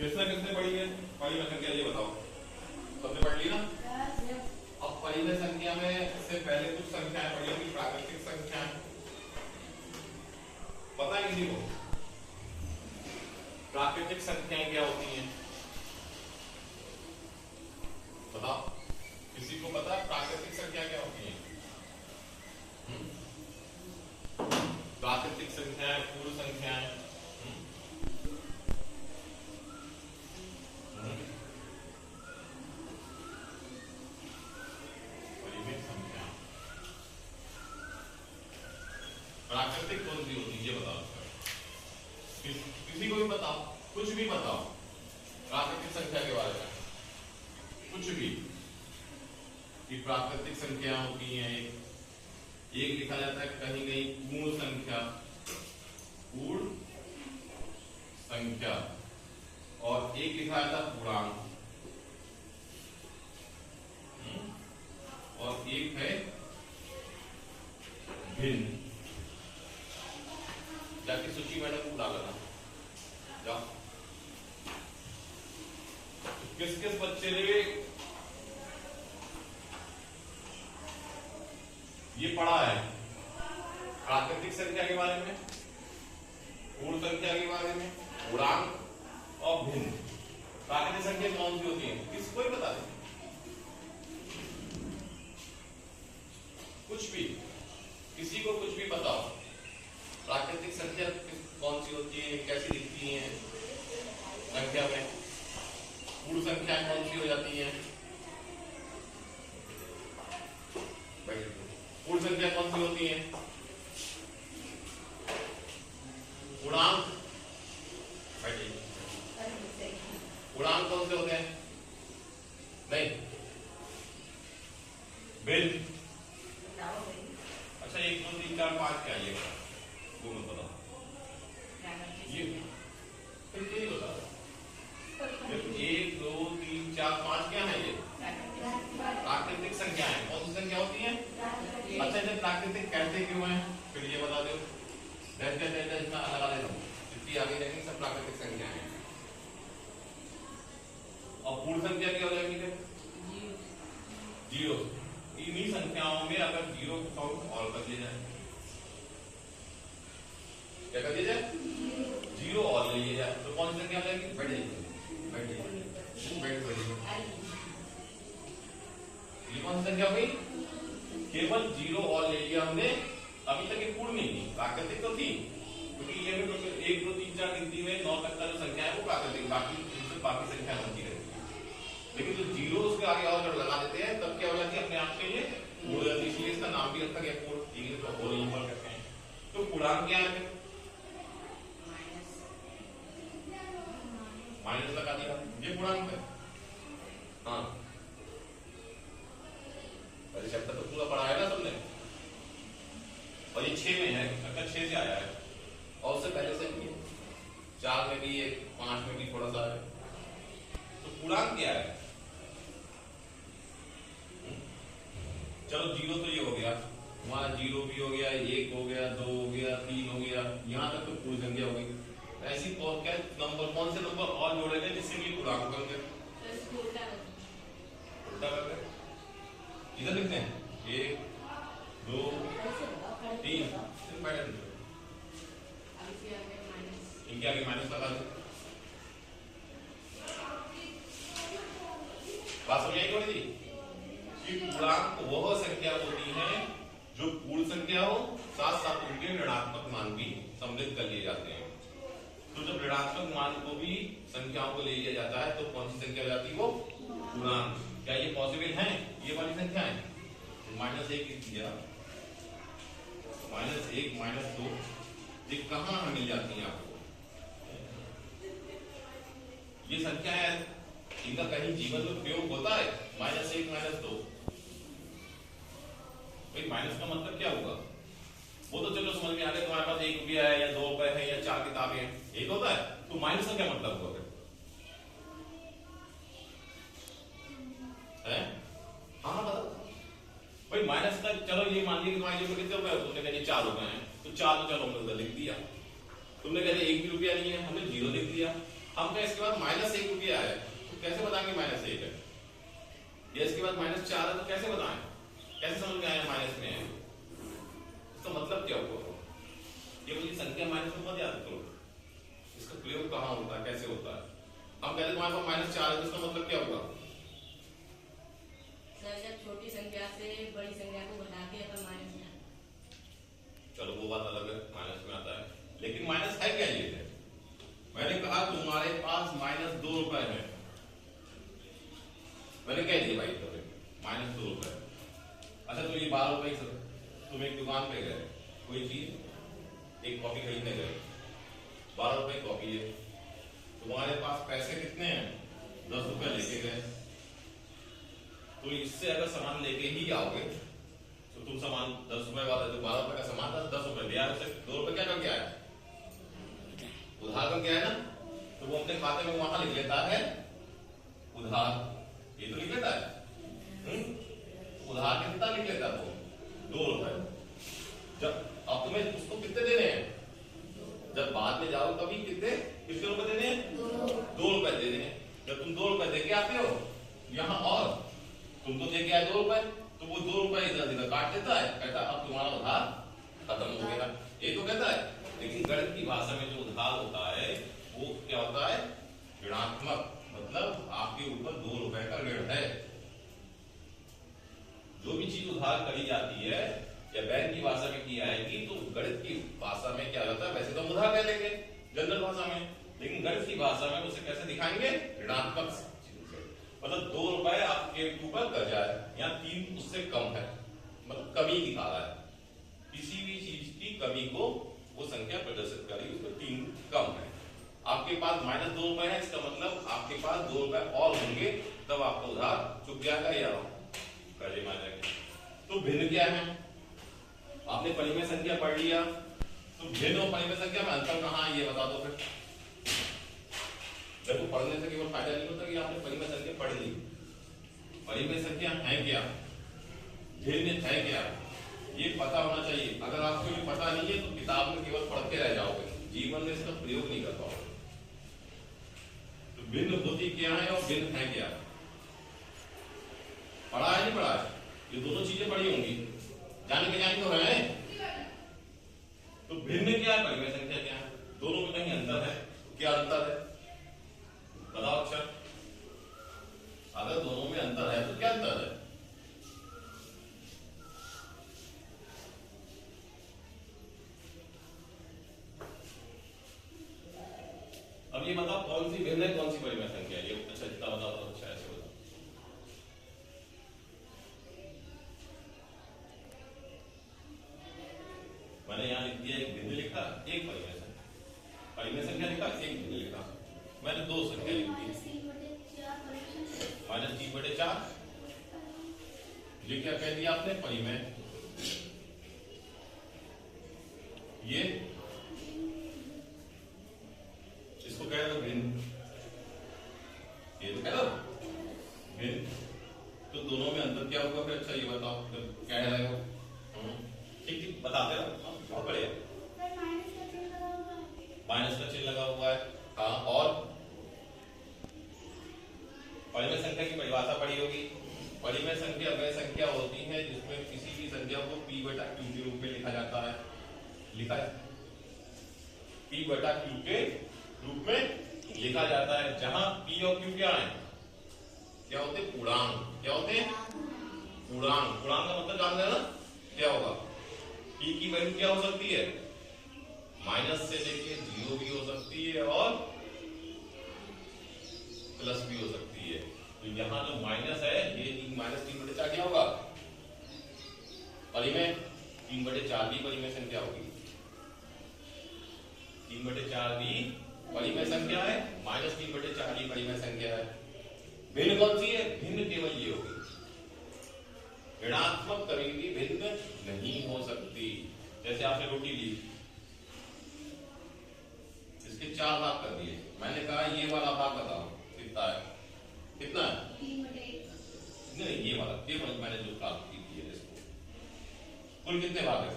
किसने पढ़ी है? परिमेय संख्या ये बताओ, सबने पढ़ ली ना? अब परिमेय संख्या में से पहले कुछ संख्याएं पढ़ी होंगी, प्राकृतिक संख्याएं। पता है किसी को प्राकृतिक संख्याएं क्या होती हैं? बताओ, किसी को पता है प्राकृतिक संख्या क्या होती है? प्राकृतिक संख्याएं, पूर्ण संख्याएं। प्राकृतिक कौन सी होती है ये बताओ। किसी को भी बताओ, कुछ भी बताओ प्राकृतिक संख्या के बारे में, कुछ भी। कि प्राकृतिक संख्या होती है, एक लिखा जाता है कहीं कहीं पूर्ण संख्या, पूर्ण संख्या, और एक लिखा जाता है पूर्णांक, और एक है भिन्न। जाके सूची मैडम को डालना जाओ। किस किस बच्चे ने ये पढ़ा है प्राकृतिक संख्या के बारे में, पूर्ण संख्या के बारे में, पूर्णांक और भिन्न? प्राकृतिक संख्या कौन सी होती है? किसको ही बता दें, कुछ भी, किसी को कुछ भी बताओ। प्राकृतिक संख्या कौन सी होती है, कैसी दिखती है संख्या में? पूर्ण संख्या कौन सी हो जाती है? पूर्ण संख्या कौन सी होती है? पूर्णांक। पूर्णांक कौन से होते हैं? नहीं, भिन्न। अच्छा, 1 2 3 4 5 क्या है? वो मत बताओ, ये नहीं बता। 1 2 3 4 5 क्या है? ये प्राकृतिक संख्या है। कौन सी संख्या होती है? अच्छा, जब प्राकृतिक कहते क्यों है फिर ये बता दो। इतना लगा देता हूँ, जितनी आगे जाएंगे सब प्राकृतिक संख्या है। और पूर्ण संख्या क्या हो जाएगी? जीरो। इन्हीं संख्याओं में अगर जीरो को काउंट और कर दिया जाए, क्या कर दिया जाए? जीरो और ले लिया जाए तो कौन सी संख्या हो जाएगी? बढ़ेगी। ये कौन सी संख्या हुई? केवल जीरो और ले लिया हमने। अभी तक ये पूर्ण नहीं थी, प्राकृतिक तो थी, क्योंकि ये भी 1 2 3 4 गिनती में 9 तक का जो संख्या है वो प्राकृतिक, बाकी संख्या बनती रहती है। लेकिन जो जीरो उसके आगे और जब लगा देते हैं तब क्या हो जाती है? अपने आप के लिए पूर्ण हो जाती है। इसलिए इसका नाम भी रखा गया पूर्ण, इंग्लिश में होल नंबर कहते हैं। तो पूर्णांक क्या है? माइनस लगा दिया, ये पूर्णांक है। हाँ, पहले चैप्टर तो पूरा पढ़ा है ना सबने, और ये 6 में है, अगर 6 से आया है, और उससे पहले से भी है, 4 में भी है, 5 में भी थोड़ा सा है। तो पूर्णांक क्या है? चलो, जीरो तो ये हो गया, वहां 0 भी हो गया, 1 हो गया, 2 हो गया, 3 हो गया, यहां तक तो पूर्ण संख्या हो गई। ऐसी नंबर कौन से नंबर और जोड़े गए जिससे कि पूर्णांक बन गए? उल्टा कर गए। इधर लिखते हैं 1 2 3, इनके आगे माइनस लगा दो। बात समझ आई थोड़ी सी? कि पूर्णांक वह संख्या होती है जो पूर्ण संख्या हो, साथ साथ उनके ऋणात्मक मान भी सम्मिलित कर लिए जाते हैं। तो जब ऋणात्मक मान को भी संख्याओं को ले लिया जाता है तो कौन सी संख्या हो जाती है? वो पूर्णांक। क्या ये पॉसिबल है? ये वाली संख्या है -1 लिख दिया, -1 -2, ये कहां मिल जाती है आपको? ये संख्या है, इनका कहीं जीवन में प्रयोग होता है? -1 -2 भाई, माइनस का मतलब क्या होगा? वो तो चलो समझ में आ गया, तुम्हारे पास 1 रुपया है या 2 रुपए है या 4 किताबें हैं, एक होता है। तो माइनस का क्या मतलब हुआ है? हाँ बता भाई, माइनस का चलो ये मान लिया कि तुम्हारे जेब में कितने रुपए है, तुमने कहा 4 रुपए हैं, तो 4 तो चलो हमने उधर लिख दिया। तुमने कहा 1 भी रुपया नहीं है, हमने 0 लिख दिया। हमका इसके बाद -1 रुपया है, तो कैसे बताएंगे -1 है? या इसके बाद -4 है तो कैसे बताएं? कैसे समझ में आया माइनस में है? इसका मतलब क्या हुआ? ये वाली संख्या माइनस में मत याद करो, इसका प्रयोग कहाँ होता है, कैसे होता है? हम कहते हैं हमारे पास -4 है तो इसका मतलब क्या हुआ? सर जब छोटी संख्या से बड़ी संख्या को घटा के अपन माइनस में, चलो वो बात अलग है, माइनस में आता है, लेकिन माइनस है क्या? ये है, मैंने कहा तुम्हारे पास -2 रुपए है, मैंने कह दिया भाई -2 रुपए। अच्छा तो ये 12 रुपए सर, तुम एक दुकान पे गए, कोई चीज एक कॉपी खरीदने गए, 12 रुपए कॉपी है, तुम्हारे पास पैसे कितने हैं? 10 रुपए लेके गए, तो इससे अगर सामान लेके ही आओगे तो तुम सामान 10 रुपए वाला जो 12 रुपए का सामान था 10 रुपए दिया, उससे 2 रुपए क्या कर गया है? उधार कर गया है ना, तो वो अपने खाते में वहां लिख लेता है उधार, ये तो लिख लेता है उधार कितना लिख लेता है वो 2 रुपए। जब अब तुम्हें उसको कितने देने हैं? जब बाद में जाओ कभी कितने रुपए देने हैं? 2 रुपए देने हैं। जब तुम 2 रुपए देके आते हो यहाँ और तुम तो देके आए 2 रुपए, तो वो 2 रुपए इधर काट देता है, कहता है अब तुम्हारा उधार खत्म हो गया, ये तो कहता है। लेकिन गणित की भाषा में जो उधार होता है वो क्या होता है? ऋणात्मक, मतलब आपके ऊपर 2 रुपए का ऋण है। जो भी चीज उधार करी जाती है या बैंक की भाषा में की जाएगी तो गणित की भाषा में क्या होता है? वैसे तो हम उधार कह लेंगे जनरल भाषा में, लेकिन गणित की भाषा में उसे कैसे दिखाएंगे? ऋणात्मक चीज से, मतलब 2 रुपए आपके ऊपर कर्जा है, यहाँ 3 उससे कम है, मतलब कमी दिखा रहा है, किसी भी चीज की कमी को वो संख्या प्रदर्शित करी, उसमें 3 कम है। आपके पास -2 रुपए है, इसका मतलब आपके पास 2 रुपए और होंगे तब आपका उधार चुक जाएगा या कर्जे में आ जाएगा। तो भिन्न क्या है? आपने परिमेय संख्या पढ़ लिया, तो भिन्न और परिमेय संख्या में अंतर कहाँ है ये बता दो फिर। देखो पढ़ने से केवल फायदा नहीं होता कि आपने परिमेय संख्या पढ़ ली, परिमेय संख्या है क्या, भिन्न है क्या, ये पता होना चाहिए। अगर आपको ये पता नहीं है तो किताब में केवल पढ़ते रह जाओगे, जीवन में इसका प्रयोग नहीं कर पाओगे। तो भिन्न होती क्या है और भिन्न है क्या, पढ़ा है नहीं पढ़ा है? ये दोनों चीजें पढ़ी होंगी, जाने के जाने तो है। तो भिन्न क्या है, परिमेय संख्या क्या है, दोनों में कहीं अंतर है? क्या अंतर है बताओ अक्षर? अगर दोनों में अंतर है तो क्या अंतर है? अब ये बताओ कौन सी भिन्न है कौन सी परिमेय संख्या है? ये अच्छा जितना बताओ तो अच्छा ऐसे बताओ। मैंने यहाँ लिख दिया, एक भिन्न लिखा, एक परिमेय संख्या, परिमेय संख्या लिखा, एक भिन्न लिखा, मैंने 2 संख्या लिख दी, -3/4, ये क्या कह दिया आपने? परिमेय। ये इसको कह दो भिन्न, ये तो कह दो भिन्न। तो दोनों में अंतर क्या होगा फिर? अच्छा ये बताओ क्या है? ठीक ठीक बताते रहो, बहुत बढ़िया। माइनस का चिन्ह लगा हुआ है, हाँ। और परिमेय संख्या की परिभाषा पढ़ी होगी। परिमेय संख्या वह संख्या होती है जिसमें किसी भी संख्या को p/q के रूप में लिखा जाता है, लिखा है p/q के रूप में लिखा जाता है, जहां p और q क्या है? क्या होते हैं? पूर्णांक। क्या होते हैं? पूर्णांक। पूर्णांक का मतलब जानते हैं ना क्या होगा? p की वैल्यू क्या हो सकती है? माइनस से लेके 0 भी हो सकती है और प्लस भी हो सकती है। तो यहाँ जो माइनस है ये -3/4 क्या होगा? परिमेय। 3/4 भी परिमेय संख्या होगी, 3/4 भी परिमेय संख्या है, -3/4 भी परिमेय संख्या है। भिन्न कौन सी है? भिन्न केवल ये होगी, ऋणात्मक कभी भी भिन्न नहीं हो सकती। जैसे आपने रोटी ली, इसके 4 भाग कर दिए, मैंने कहा ये वाला भाग बताओ कितना है? कितना है? 3/1। नहीं ये वाला मैंने जो प्राप्त की है इसको, कुल कितने भाग है?